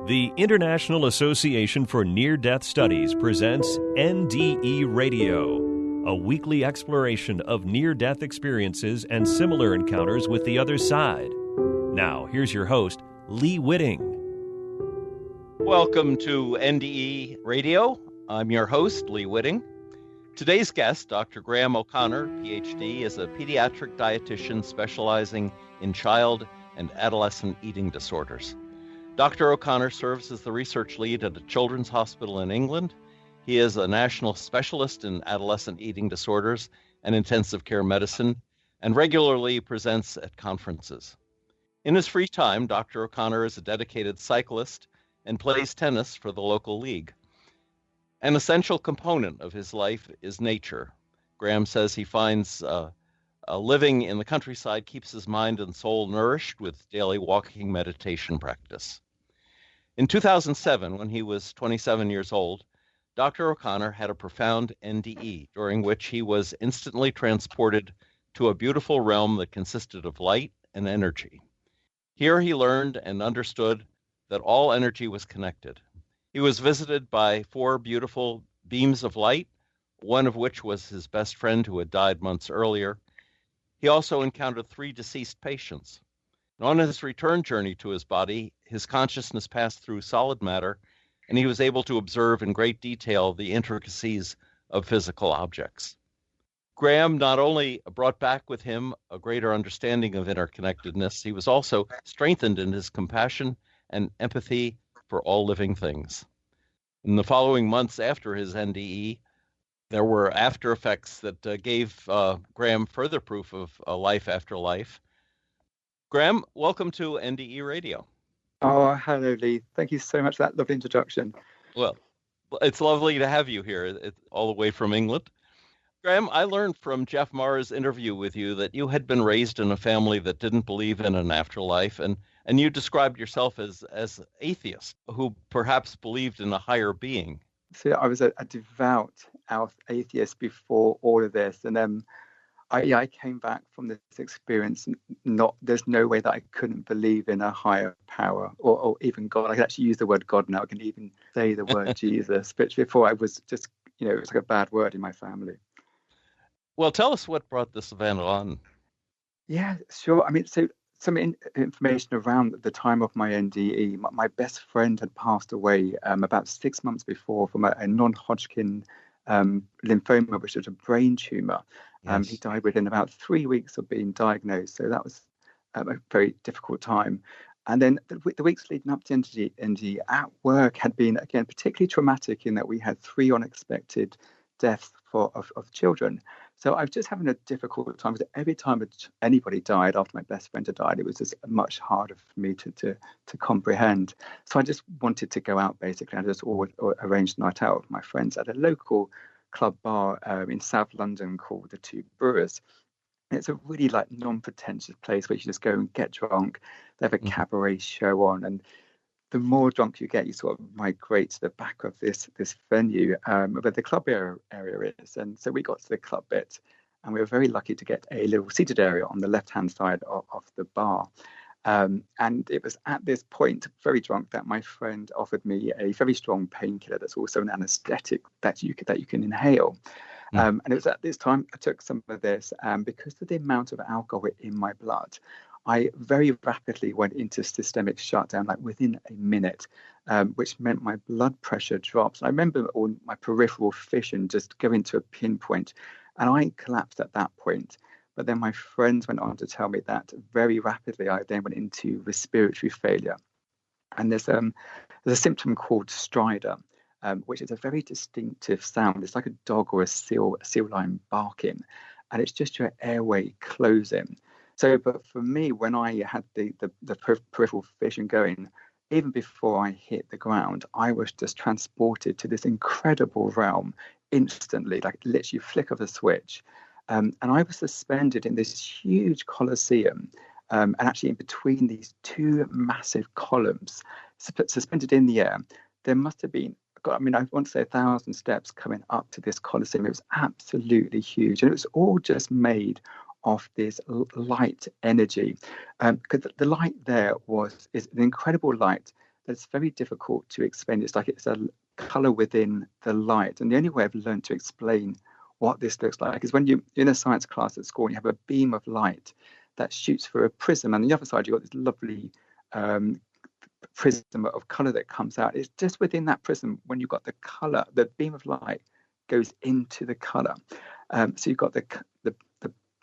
The International Association for Near-Death Studies presents NDE Radio, a weekly exploration of near-death experiences and similar encounters with the other side. Now, here's your host, Lee Witting. Welcome to NDE Radio. I'm your host, Lee Witting. Today's guest, Dr. Graeme O'Connor, PhD, is a pediatric dietitian specializing in child and adolescent eating disorders. Dr. O'Connor serves as the research lead at a children's hospital in England. He is a national specialist in adolescent eating disorders and intensive care medicine, and regularly presents at conferences. In his free time, Dr. O'Connor is a dedicated cyclist and plays tennis for the local league. An essential component of his life is nature. Graeme says he finds living in the countryside keeps his mind and soul nourished with daily walking meditation practice. In 2007, when he was 27 years old, Dr. O'Connor had a profound NDE, during which he was instantly transported to a beautiful realm that consisted of light and energy. Here he learned and understood that all energy was connected. He was visited by 4 beautiful beams of light, one of which was his best friend who had died months earlier. He also encountered 3 deceased patients. And on his return journey to his body, his consciousness passed through solid matter, and he was able to observe in great detail the intricacies of physical objects. Graeme not only brought back with him a greater understanding of interconnectedness, he was also strengthened in his compassion and empathy for all living things. In the following months after his NDE, there were after effects that gave Graeme further proof of a life after life. Graeme, welcome to NDE Radio. Oh, hello, Lee. Thank you so much for that lovely introduction. Well, it's lovely to have you here, all the way from England. Graeme, I learned from Jeff Marr's interview with you that you had been raised in a family that didn't believe in an afterlife, and you described yourself as atheist, who perhaps believed in a higher being. So I was a devout atheist before all of this, and I came back from this experience. There's no way that I couldn't believe in a higher power or even God. I can actually use the word God now. I can even say the word Jesus. But before I was just, it was like a bad word in my family. Well, tell us what brought this event on. Yeah, sure. I mean, so some information around the time of my NDE. My best friend had passed away about 6 months before from a non-Hodgkin lymphoma, which is a brain tumor. Yes. He died within about 3 weeks of being diagnosed. So that was a very difficult time. And then the weeks leading up to NDE at work had been, again, particularly traumatic in that we had 3 unexpected deaths of children. So I was just having a difficult time because every time anybody died after my best friend had died, it was just much harder for me to comprehend. So I just wanted to go out, basically. I just arranged a night out with my friends at a local club bar in South London called the Two Brewers. And it's a really non-pretentious place where you just go and get drunk. They have a cabaret show on, and the more drunk you get, you sort of migrate to the back of this venue where the club area is. And so we got to the club bit, and we were very lucky to get a little seated area on the left-hand side of the bar. And it was at this point, very drunk, that my friend offered me a very strong painkiller that's also an anaesthetic that you can inhale. And it was at this time I took some of this, because of the amount of alcohol in my blood, I very rapidly went into systemic shutdown, within a minute, which meant my blood pressure dropped. I remember all my peripheral vision just going to a pinpoint, and I collapsed at that point. But then my friends went on to tell me that very rapidly I then went into respiratory failure. And there's a symptom called stridor, which is a very distinctive sound. It's like a dog or a seal line barking, and it's just your airway closing. So, but for me, when I had the peripheral vision going, even before I hit the ground, I was just transported to this incredible realm instantly, literally flick of a switch. And I was suspended in this huge coliseum, and actually in between these 2 massive columns, suspended in the air. There must have been, I want to say 1,000 steps coming up to this coliseum. It was absolutely huge, and it was all just made of this light energy, because the light there is an incredible light that's very difficult to explain. It's like it's a color within the light. And the only way I've learned to explain what this looks like is when you're in a science class at school and you have a beam of light that shoots through a prism, and on the other side you've got this lovely prism of color that comes out. It's just within that prism when you've got the color, the beam of light goes into the color. So you've got the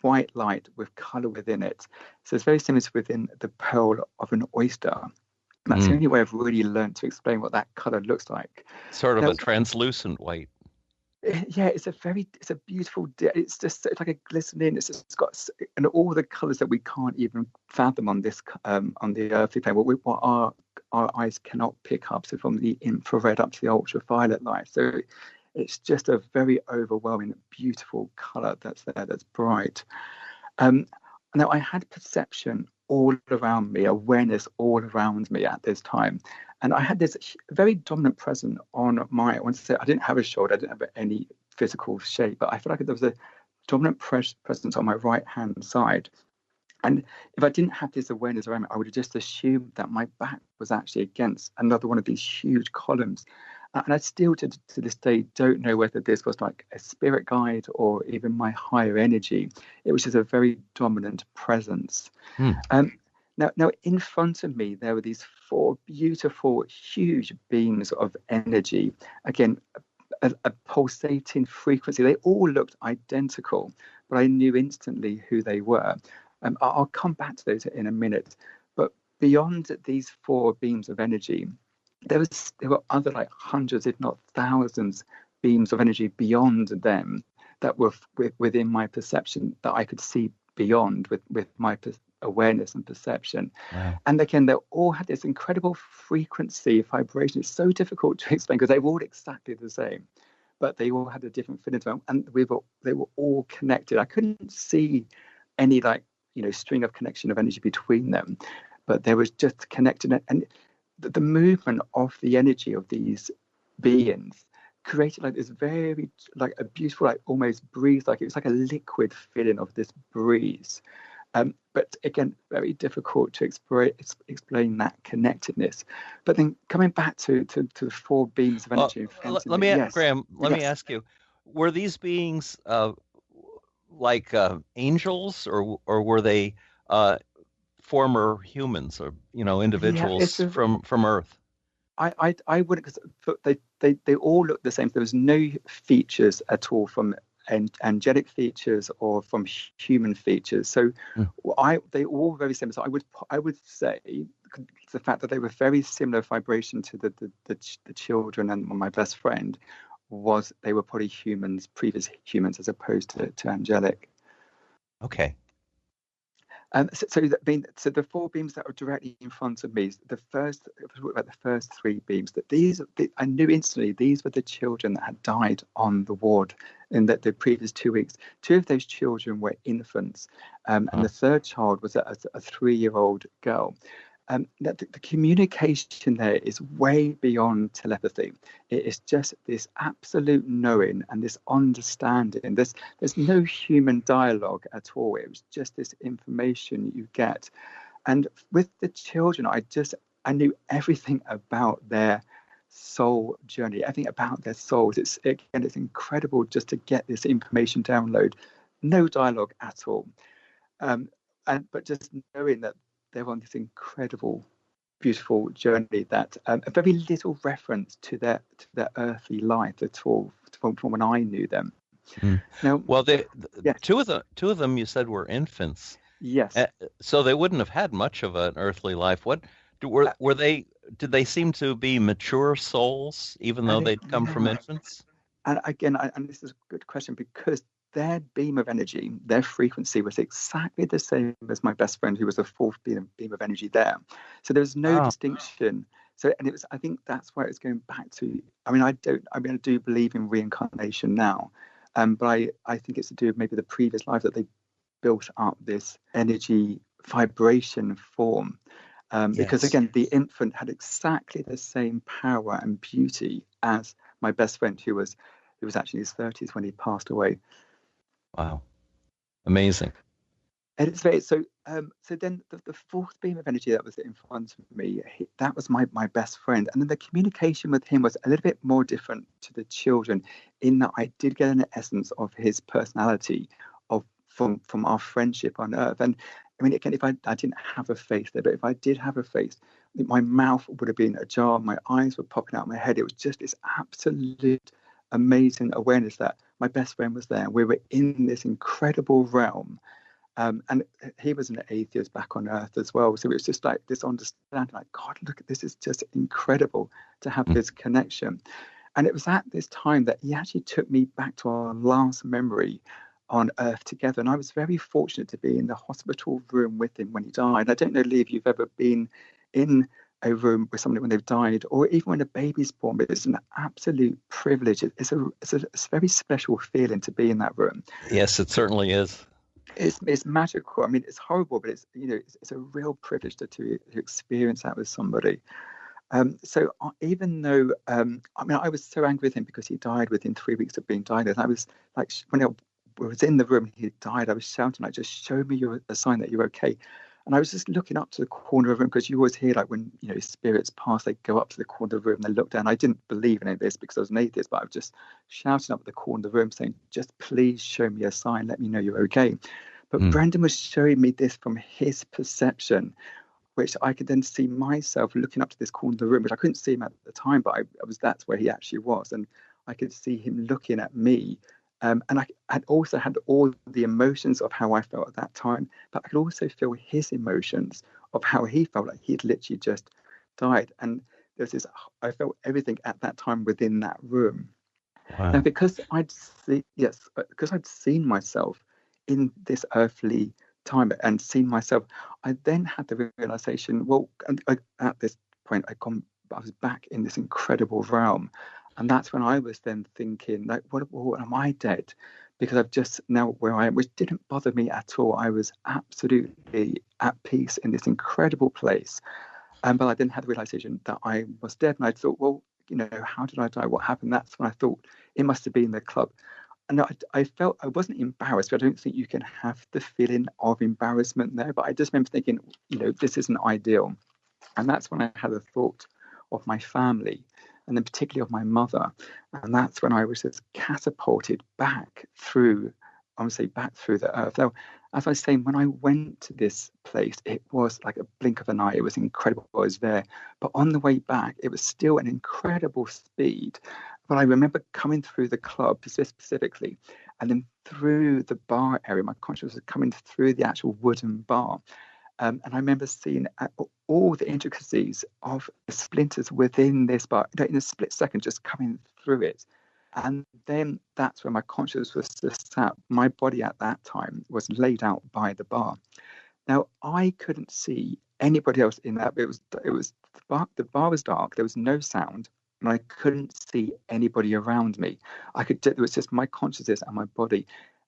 white light with color within it. So it's very similar to within the pearl of an oyster. And that's the only way I've really learned to explain what that color looks like. Sort of a translucent white. Yeah, it's a beautiful. It's like a glistening. It's got and all the colors that we can't even fathom on this on the earthly plane. What our eyes cannot pick up. So from the infrared up to the ultraviolet light. So it's just a very overwhelming, beautiful color that's there. That's bright. Now I had perception all around me, awareness all around me at this time. And I had this very dominant presence on my, I want to say, I didn't have a shoulder, I didn't have any physical shape, but I feel like there was a dominant presence on my right-hand side. And if I didn't have this awareness around me, I would have just assumed that my back was actually against another one of these huge columns. And I still, to this day, don't know whether this was like a spirit guide or even my higher energy. It was just a very dominant presence. Now, in front of me, there were these 4 beautiful, huge beams of energy. Again, a pulsating frequency. They all looked identical, but I knew instantly who they were. I'll come back to those in a minute. But beyond these 4 beams of energy, there were other like hundreds, if not thousands, beams of energy beyond them that were within my perception that I could see beyond with my awareness and perception. Wow. And again, they all had this incredible frequency vibration. It's so difficult to explain because they were all exactly the same, but they all had a different feeling to them, and they were all connected. I couldn't see any string of connection of energy between them, but there was just connected. And the movement of the energy of these beings created like this very like a beautiful, like almost breeze, like it was like a liquid feeling of this breeze. But again, very difficult to explain that connectedness. But then coming back to the 4 beams of energy. Graeme, let me ask you: were these beings like angels, or were they former humans, or individuals from Earth? I wouldn't, because they all look the same. There was no features at all from angelic features or from human features. So they all very similar. So I would say the fact that they were very similar vibration to the children and my best friend was they were probably previous humans, as opposed to angelic. Okay. So the 4 beams that were directly in front of me, the first 3 beams, I knew instantly these were the children that had died on the ward in the previous 2 weeks. 2 of those children were infants, and the third child was a 3-year-old girl. That the communication there is way beyond telepathy. It is just this absolute knowing and this understanding. There's no human dialogue at all. It was just this information you get. And with the children, I knew everything about their soul journey, everything about their souls. It's incredible just to get this information download. No dialogue at all. But just knowing that they're on this incredible, beautiful journey that a very little reference to their earthly life at all from when I knew them. Now, well, two of them you said were infants. Yes. So they wouldn't have had much of an earthly life. Were they? Did they seem to be mature souls, even though they'd come from infants? And again, and this is a good question, because their beam of energy, their frequency was exactly the same as my best friend, who was the 4th beam of energy there. So there was no distinction. So, and it was, I think that's where it's going back to. I do believe in reincarnation now, but I think it's to do with maybe the previous life that they built up this energy vibration form. Because again, the infant had exactly the same power and beauty as my best friend, who was actually in his 30s when he passed away. Wow. Amazing. And it's very, so So then the fourth beam of energy that was in front of me, that was my best friend. And then the communication with him was a little bit more different to the children, in that I did get an essence of his personality from our friendship on Earth. And I mean, again, if I didn't have a face there, but if I did have a face, my mouth would have been ajar, my eyes were popping out of my head. It was just this absolute amazing awareness that my best friend was there. We were in this incredible realm. And he was an atheist back on Earth as well. So it was just like this understanding, like, God, look, this is just incredible to have this connection. And it was at this time that he actually took me back to our last memory on Earth together. And I was very fortunate to be in the hospital room with him when he died. I don't know, Lee, if you've ever been in a room with somebody when they've died, or even when a baby's born, but it's an absolute privilege. It's a very special feeling to be in that room. Yes, it certainly is. It's magical. I mean, it's horrible, but it's a real privilege to experience that with somebody. So even though I was so angry with him because he died within 3 weeks of being diagnosed. I was like, when I was in the room, he died. I was shouting, like, just show me a sign that you're okay. And I was just looking up to the corner of the room, because you always hear, like, when spirits pass, they go up to the corner of the room and they look down. I didn't believe in any of this because I was an atheist, but I was just shouting up at the corner of the room saying, just please show me a sign, let me know you're okay. But Brendan was showing me this from his perception, which I could then see myself looking up to this corner of the room, which I couldn't see him at the time, but that's where he actually was. And I could see him looking at me. And I had also had all the emotions of how I felt at that time, but I could also feel his emotions of how he felt, like he'd literally just died. And there's this, I felt everything at that time within that room. Wow. Now, because I'd seen myself in this earthly time and seen myself, I then had the realization, well, at this point, I was back in this incredible realm. And that's when I was then thinking, like, what am I dead? Because I've just now where I am, which didn't bother me at all. I was absolutely at peace in this incredible place. But I then had the realization that I was dead. And I thought, well, how did I die? What happened? That's when I thought it must have been the club. And I felt I wasn't embarrassed, but I don't think you can have the feeling of embarrassment there. But I just remember thinking, this isn't ideal. And that's when I had a thought of my family, and then particularly of my mother. And that's when I was just catapulted back through the earth. Now, as I was saying, when I went to this place, it was like a blink of an eye. It was incredible. I was there. But on the way back, it was still an incredible speed. But I remember coming through the club specifically, and then through the bar area. My consciousness was coming through the actual wooden bar. And I remember seeing all the intricacies of the splinters within this bar in a split second, just coming through it. And then that's where my consciousness was just sat. My body at that time was laid out by the bar. Now, I couldn't see anybody else in that. It was the bar was dark. There was no sound, and I couldn't see anybody around me. It was just my consciousness and my body.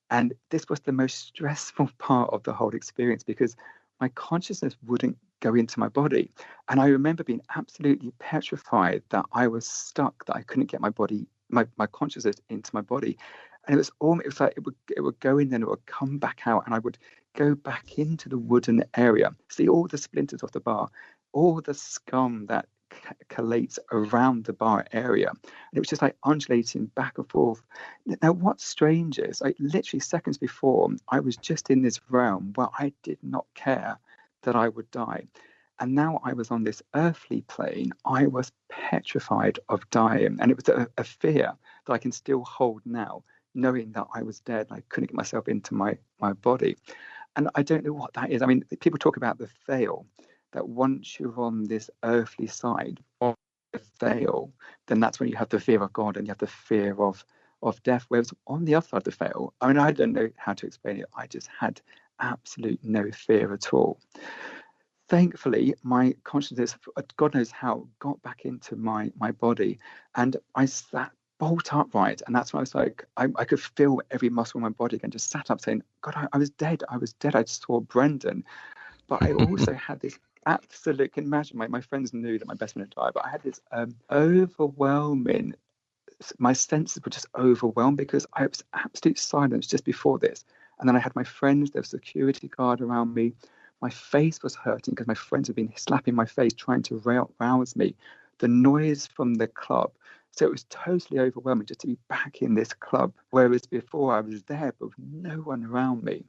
And this was the most stressful part of the whole experience, because my consciousness wouldn't go into my body. And I remember being absolutely petrified that I was stuck, that I couldn't get my consciousness into my body. And it was like it would go in, then it would come back out, and I would go back into the wooden area, see all the splinters of the bar, all the scum that collates around the bar area, and it was just like undulating back and forth. Now, what's strange is, like, literally seconds before, I was just in this realm where I did not care that I would die, and now I was on this earthly plane. I was petrified of dying, and it was a fear that I can still hold now, knowing that I was dead. I couldn't get myself into my body, and I don't know what that is. I mean, people talk about the veil, that once you're on this earthly side of the veil, then that's when you have the fear of God and you have the fear of death. Whereas on the other side of the veil, I mean, I don't know how to explain it. I just had absolute no fear at all. Thankfully, my consciousness, God knows how, got back into my body, and I sat bolt upright. And that's when I was like, I could feel every muscle in my body again, just sat up saying, God, I was dead. I just saw Brendan. But I also had this absolute, can imagine, my friends knew that my best friend had died, but I had this overwhelming, my senses were just overwhelmed, because I was absolute silence just before this. And then I had my friends, there was a security guard around me. My face was hurting because my friends had been slapping my face, trying to rouse me. The noise from the club. So it was totally overwhelming just to be back in this club, whereas before I was there, but with no one around me.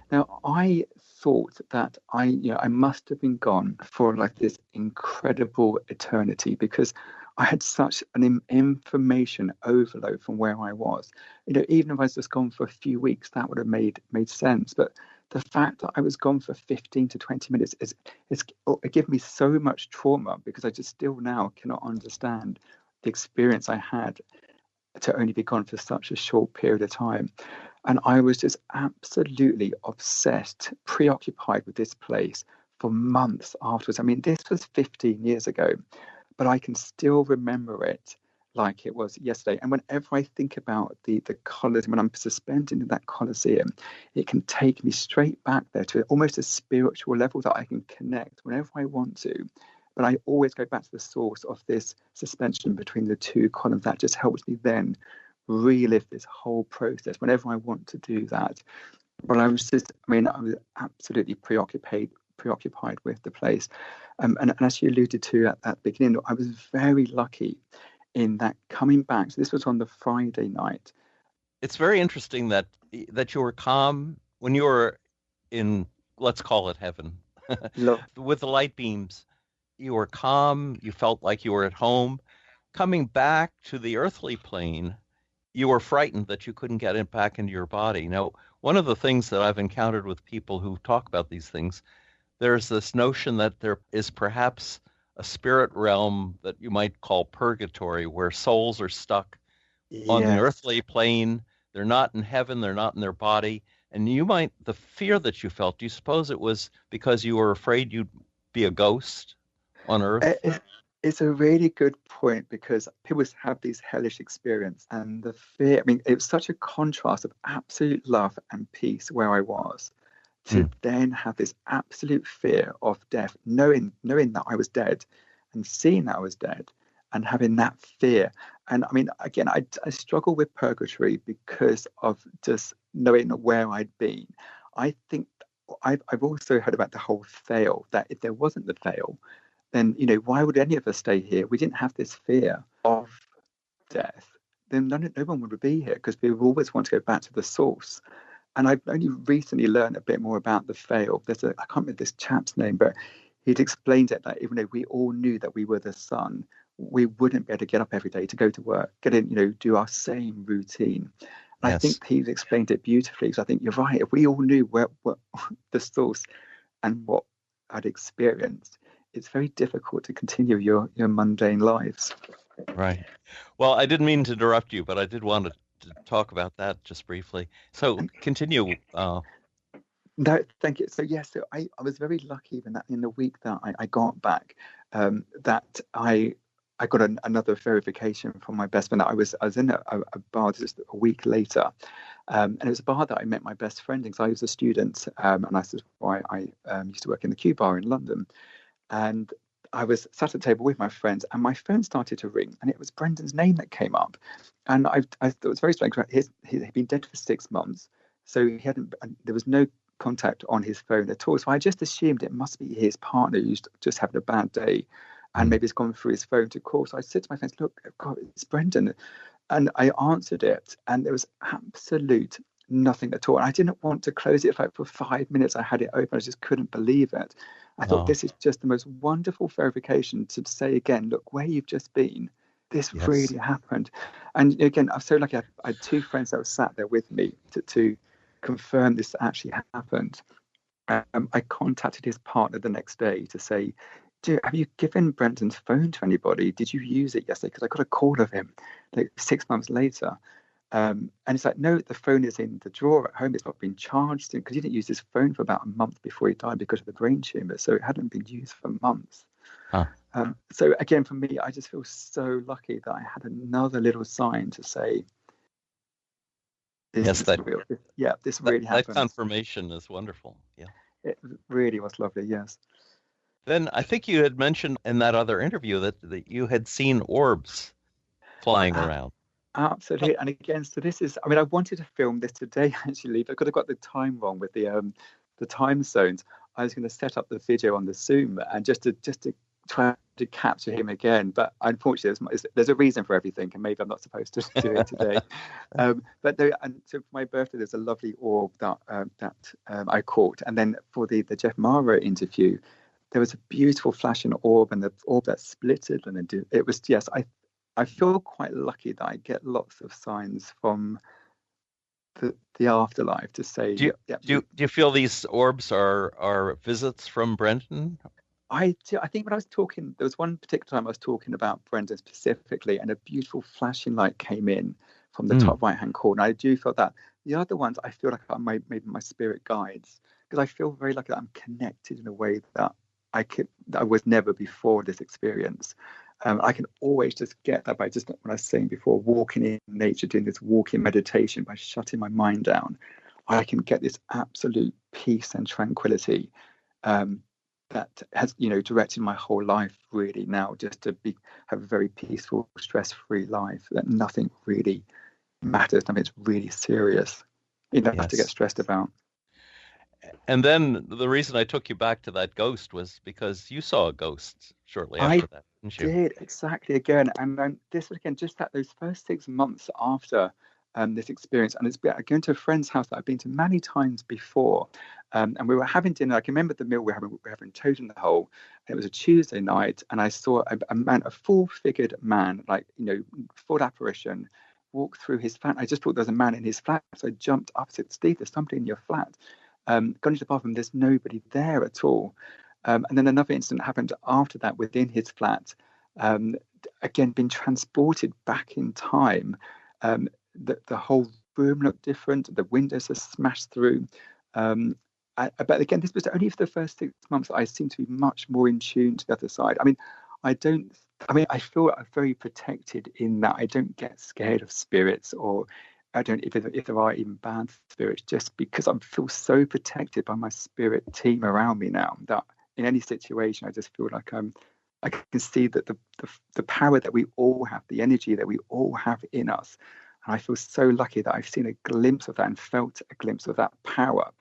Now, I thought that I must have been gone for like this incredible eternity because I had such an information overload from where I was. Even if I was just gone for a few weeks, that would have made sense. But the fact that I was gone for 15 to 20 minutes it gave me so much trauma because I just still now cannot understand the experience I had to only be gone for such a short period of time. And I was just absolutely obsessed, preoccupied with this place for months afterwards. I mean, this was 15 years ago, but I can still remember it like it was yesterday. And whenever I think about the colours, when I'm suspended in that Colosseum, it can take me straight back there to almost a spiritual level that I can connect whenever I want to. But I always go back to the source of this suspension between the two columns. That just helps me then relive this whole process whenever I want to do that. But I was absolutely preoccupied with the place. And as you alluded to at the beginning, I was very lucky in that coming back. So this was on the Friday night. It's very interesting that you were calm when you were in, let's call it heaven, with the light beams. You were calm. You felt like you were at home. Coming back to the earthly plane, you were frightened that you couldn't get it back into your body. Now, one of the things that I've encountered with people who talk about these things, there's this notion that there is perhaps a spirit realm that you might call purgatory, where souls are stuck on the earthly plane. They're not in heaven. They're not in their body. And the fear that you felt, do you suppose it was because you were afraid you'd be a ghost on Earth? It's a really good point because people have these hellish experience and the fear. I mean, it was such a contrast of absolute love and peace where I was to then have this absolute fear of death, knowing that I was dead and seeing that I was dead and having that fear. And I mean, again, I struggle with purgatory because of just knowing where I'd been. I think I've also heard about the whole veil, that if there wasn't the veil, then, why would any of us stay here? We didn't have this fear of death. Then no one would be here because we always want to go back to the source. And I've only recently learned a bit more about the veil. I can't remember this chap's name, but he'd explained it that even though we all knew that we were the sun, we wouldn't be able to get up every day to go to work, get in, do our same routine. And I think he's explained it beautifully. So I think you're right. If we all knew what the source and what I'd experienced, it's very difficult to continue your mundane lives. Right. Well, I didn't mean to interrupt you, but I did want to talk about that just briefly. So continue. No, thank you. So yes, I was very lucky in the week that I got back, that I got another verification from my best friend. I was in a bar just a week later, and it was a bar that I met my best friend in because I was a student, and I used to work in the Q bar in London. And I was sat at the table with my friends, and my phone started to ring, and it was Brendan's name that came up. And I thought it was very strange. He'd been dead for 6 months, so there was no contact on his phone at all. So I just assumed it must be his partner who's just having a bad day, and maybe he's gone through his phone to call. So I said to my friends, "Look, God, it's Brendan," and I answered it, and there was absolute nothing at all. And I didn't want to close it for 5 minutes. I had it open. I just couldn't believe it. I thought this is just the most wonderful verification to say again, look, where you've just been, this really happened. And again, I'm so lucky. I had 2 friends that were sat there with me to confirm this actually happened. I contacted his partner the next day to say, have you given Brendan's phone to anybody? Did you use it yesterday? Because I got a call of him like 6 months later. And it's like, no, the phone is in the drawer at home. It's not been charged because he didn't use his phone for about a month before he died because of the brain tumor. So it hadn't been used for months. So again, for me, I just feel so lucky that I had another little sign to say, this really happened. That confirmation is wonderful. Yeah. It really was lovely, yes. Then I think you had mentioned in that other interview that you had seen orbs flying around. Absolutely. And again, so this is, I wanted to film this today, actually, because I got the time wrong with the time zones. I was going to set up the video on the Zoom and just to try to capture him again. But unfortunately, there's a reason for everything, and maybe I'm not supposed to do it today. But no, and so for my birthday, there's a lovely orb that I caught, and then for the Jeff Mara interview, there was a beautiful flashing orb, and the orb that splitted, and it was I feel quite lucky that I get lots of signs from the afterlife to say. Do you feel these orbs are visits from Brendan? I think when I was talking, there was one particular time I was talking about Brendan specifically, and a beautiful flashing light came in from the top right hand corner. I do feel that. The other ones, I feel like are maybe my spirit guides, because I feel very lucky that I'm connected in a way that I was never before this experience. I can always just get that by just what I was saying before, walking in nature, doing this walking meditation, by shutting my mind down. I can get this absolute peace and tranquility that has, directed my whole life really now, just to have a very peaceful, stress-free life, that nothing really matters. I mean, it's really serious enough to get stressed about. And then the reason I took you back to that ghost was because you saw a ghost shortly after that, didn't you? I did, exactly, again. And this was, again, just those first 6 months after this experience. And it's going to a friend's house that I've been to many times before. And we were having dinner. I can remember the meal we were having Toad in the Hole. It was a Tuesday night, and I saw a full-figured man, full apparition, walk through his flat. I just thought there was a man in his flat. So I jumped up and said, "Steve, there's somebody in your flat." Gone into the bathroom, there's nobody there at all. And then another incident happened after that within his flat. Again, been transported back in time. The whole room looked different. The windows are smashed through. But again, this was only for the first 6 months that I seem to be much more in tune to the other side. I feel very protected in that I don't get scared of spirits, or I don't, if there are even bad spirits, just because I feel so protected by my spirit team around me now, that in any situation, I just feel like I can see that the power that we all have, the energy that we all have in us. And I feel so lucky that I've seen a glimpse of that and felt a glimpse of that power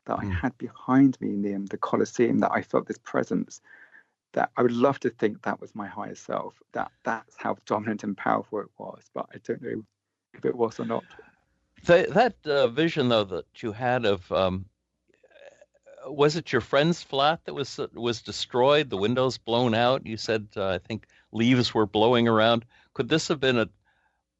that I had behind me in the Colosseum, that I felt this presence, that I would love to think that was my higher self, that's how dominant and powerful it was. But I don't know if it was or not. That vision, though, that you had of, was it your friend's flat that was destroyed, the windows blown out? You said, I think leaves were blowing around. Could this have been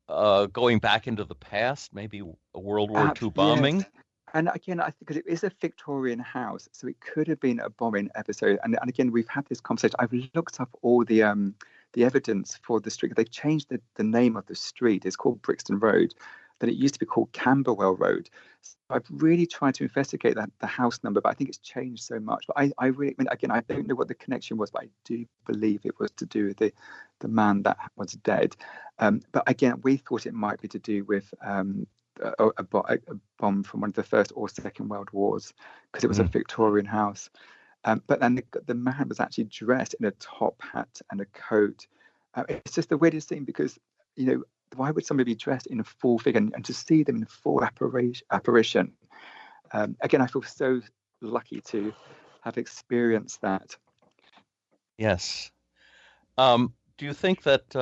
going back into the past, maybe a World War II bombing? Yes. And again, I think because it is a Victorian house, so it could have been a bombing episode. And again, we've had this conversation. I've looked up all the evidence for the street. They've changed the name of the street. It's called Brixton Road. Then it used to be called Camberwell Road. So I've really tried to investigate the house number, but I think it's changed so much. But I really, again, I don't know what the connection was, but I do believe it was to do with the man that was dead. But again, we thought it might be to do with a bomb from one of the First or Second World Wars, because it was a Victorian house. But then the man was actually dressed in a top hat and a coat. It's just the weirdest thing, because, why would somebody be dressed in a full figure, and to see them in full apparition? Again, I feel so lucky to have experienced that. Yes. Do you think that?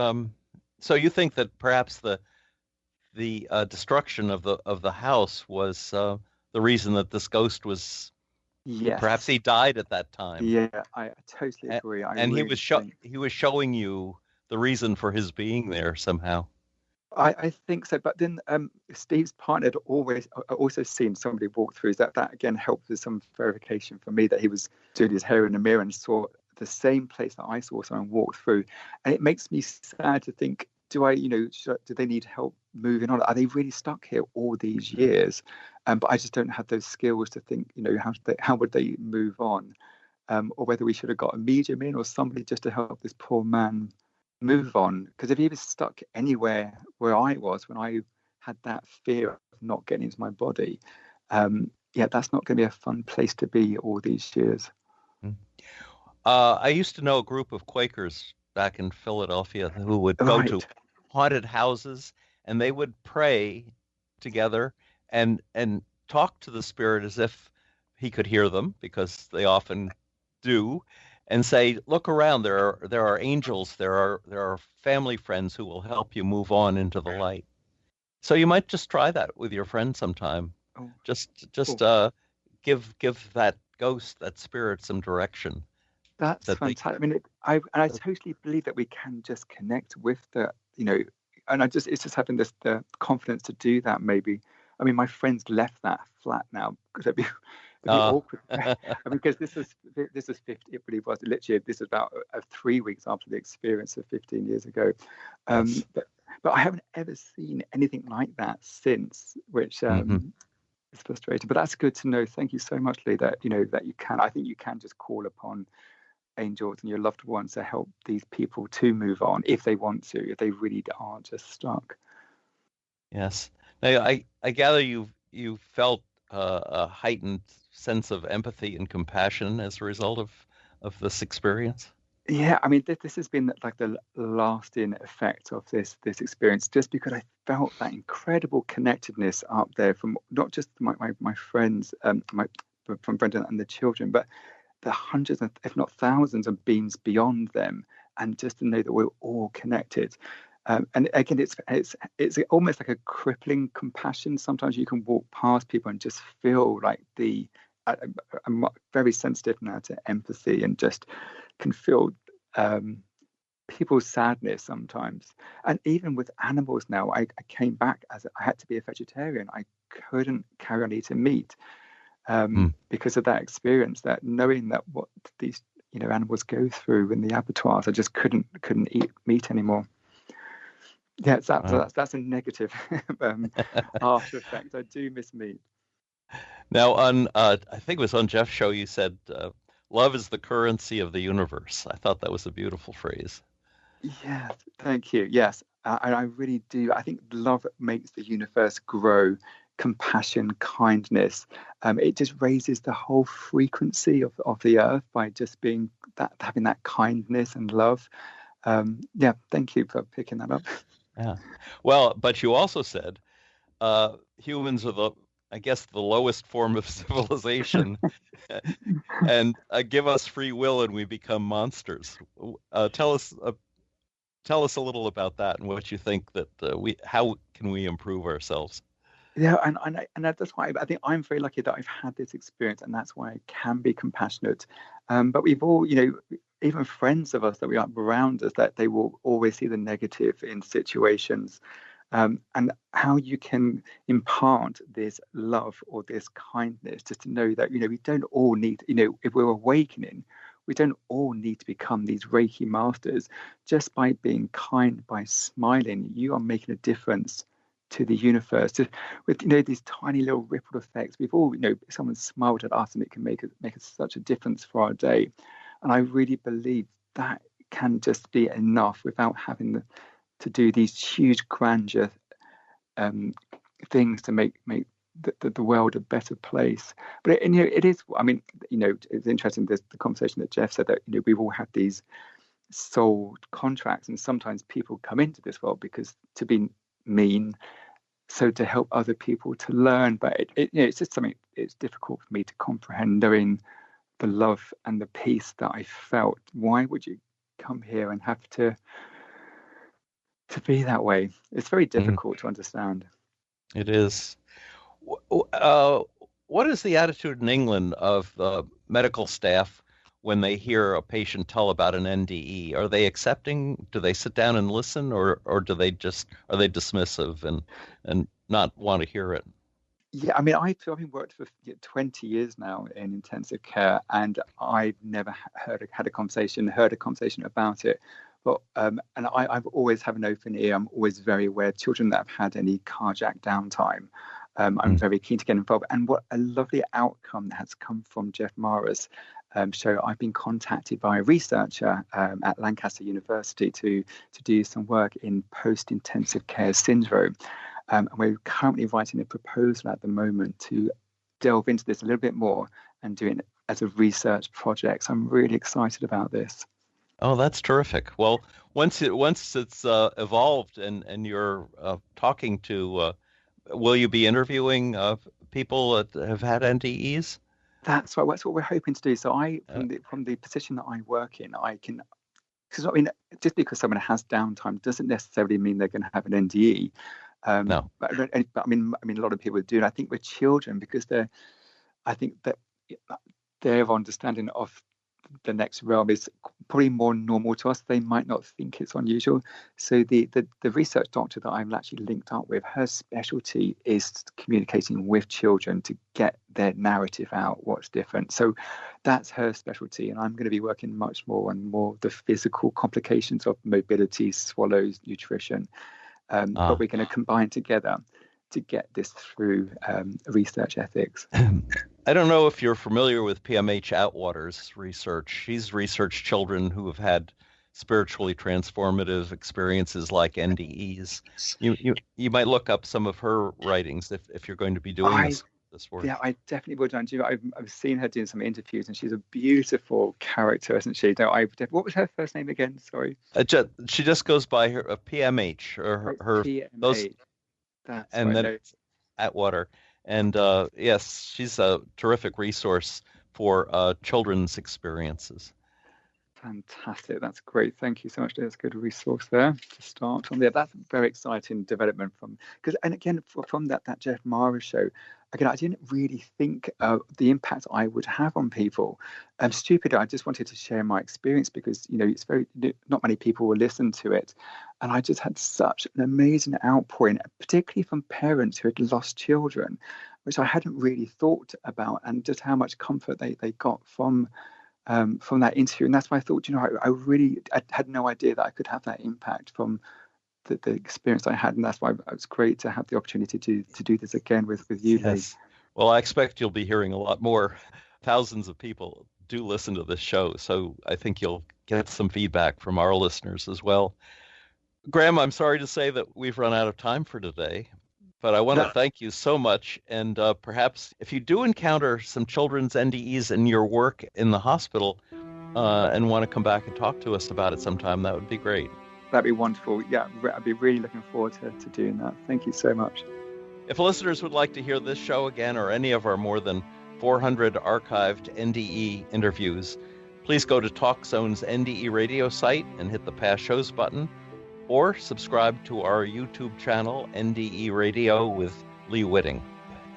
So you think that perhaps the destruction of the house was the reason that this ghost was? Yes. Perhaps he died at that time. Yeah, I totally agree. He was showing you the reason for his being there somehow. I think so, but then Steve's partner had also seen somebody walk through. That again helped with some verification for me, that he was doing his hair in the mirror and saw the same place that I saw someone walk through. And it makes me sad to think, do they need help moving on? Are they really stuck here all these years? But I just don't have those skills to think, how would they move on? Or whether we should have got a medium in or somebody just to help this poor man move on. Because if he was stuck anywhere where I was when I had that fear of not getting into my body, that's not going to be a fun place to be all these years. I used to know a group of Quakers back in Philadelphia who would go to haunted houses, and they would pray together and talk to the spirit as if he could hear them because they often do, and say, "Look around. There are angels. There are family friends who will help you move on into the light." So you might just try that with your friend sometime. Oh, Just oh, give that ghost, that spirit, some direction. that's That they fantastic. I mean, I totally believe that we can just connect with the, and it's just having the confidence to do that. Maybe, I mean, my friends left that flat now because it'd be awkward. I mean, because this is 50. It really was literally, this is about 3 weeks after the experience of 15 years ago. yes. But I haven't ever seen anything like that since, which Hmm. is frustrating. But that's good to know. Thank you so much, Lee. That you can. I think you can just call upon angels and your loved ones to help these people to move on if they want to, if they really are just stuck. Yes. Now, I gather you felt a heightened sense of empathy and compassion as a result of this experience. Yeah, I mean, this has been like the lasting effect of this experience, just because I felt that incredible connectedness up there from not just my friends, from Brendan and the children, but the hundreds of, if not thousands of beings beyond them, and just to know that we're all connected. And again, it's almost like a crippling compassion. Sometimes you can walk past people and just feel like I'm very sensitive now to empathy and just can feel people's sadness sometimes. And even with animals now, I came back as I had to be a vegetarian. I couldn't carry on eating meat because of that experience, that knowing that what these animals go through in the abattoirs, I just couldn't eat meat anymore. Yeah, that's a negative after effect. I do miss meat. Now, on I think it was on Jeff's show, you said, "Love is the currency of the universe." I thought that was a beautiful phrase. Yeah, thank you. Yes, I really do. I think love makes the universe grow. Compassion, kindness. It just raises the whole frequency of the earth by just being that, having that kindness and love. Yeah, thank you for picking that up. Yeah. Well, but you also said humans are I guess, the lowest form of civilization, and give us free will and we become monsters. Tell us a little about that and what you think that how can we improve ourselves? Yeah, and that's why I think I'm very lucky that I've had this experience, and that's why I can be compassionate. But we've all, even friends of us that we are around us, that they will always see the negative in situations, and how you can impart this love or this kindness, just to know that we don't all need, if we're awakening, we don't all need to become these Reiki masters. Just by being kind, by smiling, you are making a difference to the universe, with these tiny little ripple effects. We've all, someone smiled at us and it can make us such a difference for our day. And I really believe that can just be enough without having to do these huge grandeur things to make the world a better place. But it is, I mean, it's interesting, there's the conversation that Jeff said, that we've all had these soul contracts, and sometimes people come into this world because to be mean, so to help other people to learn. But it's just something, it's difficult for me to comprehend, knowing the love and the peace that I felt. Why would you come here and have to be that way? It's very difficult to understand. It is. What is the attitude in England of the medical staff when they hear a patient tell about an NDE? Are they accepting? Do they sit down and listen, or do they are they dismissive and not want to hear it? Yeah, I mean, I've been worked for 20 years now in intensive care, and I've never heard a conversation about it. But and I've always have an open ear. I'm always very aware. Children that have had any cardiac downtime, I'm very keen to get involved. And what a lovely outcome that has come from Jeff Mara's show. I've been contacted by a researcher at Lancaster University to do some work in post-intensive care syndrome. And we're currently writing a proposal at the moment to delve into this a little bit more and do it as a research project. So I'm really excited about this. Oh, that's terrific. Well, once it's evolved and you're talking to, will you be interviewing people that have had NDEs? That's right. That's what we're hoping to do. So from the position that I work in, I can, because I mean, just because someone has downtime doesn't necessarily mean they're going to have an NDE. No. But I mean, a lot of people do, and I think with children, because I think that their understanding of the next realm is probably more normal to us. They might not think it's unusual. So the research doctor that I'm actually linked up with, her specialty is communicating with children to get their narrative out, what's different. So that's her specialty, and I'm going to be working much more on the physical complications of mobility, swallows, nutrition. But we're going to combine together to get this through research ethics. I don't know if you're familiar with PMH Atwater's research. She's researched children who have had spiritually transformative experiences like NDEs. You might look up some of her writings if you're going to be doing this work. Yeah, I definitely would. I've seen her doing some interviews, and she's a beautiful character, isn't she? What was her first name again? Sorry. She just goes by her PMH or her PMH. That's and right. then Atwater. And yes, she's a terrific resource for children's experiences. Fantastic. That's great. Thank you so much. There's a good resource there to start on there. That's a very exciting development from that Jeff Mara show. Again, I didn't really think the impact I would have on people. Stupid. I just wanted to share my experience because, it's not many people will listen to it. And I just had such an amazing outpouring, particularly from parents who had lost children, which I hadn't really thought about, and just how much comfort they got from that interview. And that's why I thought, I had no idea that I could have that impact from the experience I had, and that's why it was great to have the opportunity to do this again with you. Yes. Well, I expect you'll be hearing a lot more. Thousands of people do listen to this show, so I think you'll get some feedback from our listeners as well. Graeme, I'm sorry to say that we've run out of time for today, but I want to thank you so much. And perhaps if you do encounter some children's NDEs in your work in the hospital and want to come back and talk to us about it sometime, that would be great. That'd be wonderful. Yeah, I'd be really looking forward to doing that. Thank you so much. If listeners would like to hear this show again or any of our more than 400 archived NDE interviews, please go to TalkZone's NDE Radio site and hit the Past Shows button, or subscribe to our YouTube channel, NDE Radio with Lee Witting,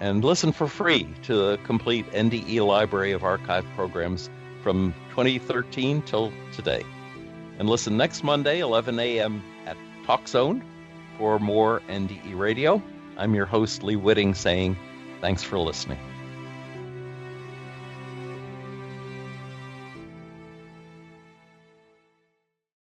and listen for free to the complete NDE library of archive programs from 2013 till today. And listen next Monday, 11 a.m. at TalkZone for more NDE Radio. I'm your host, Lee Witting, saying thanks for listening.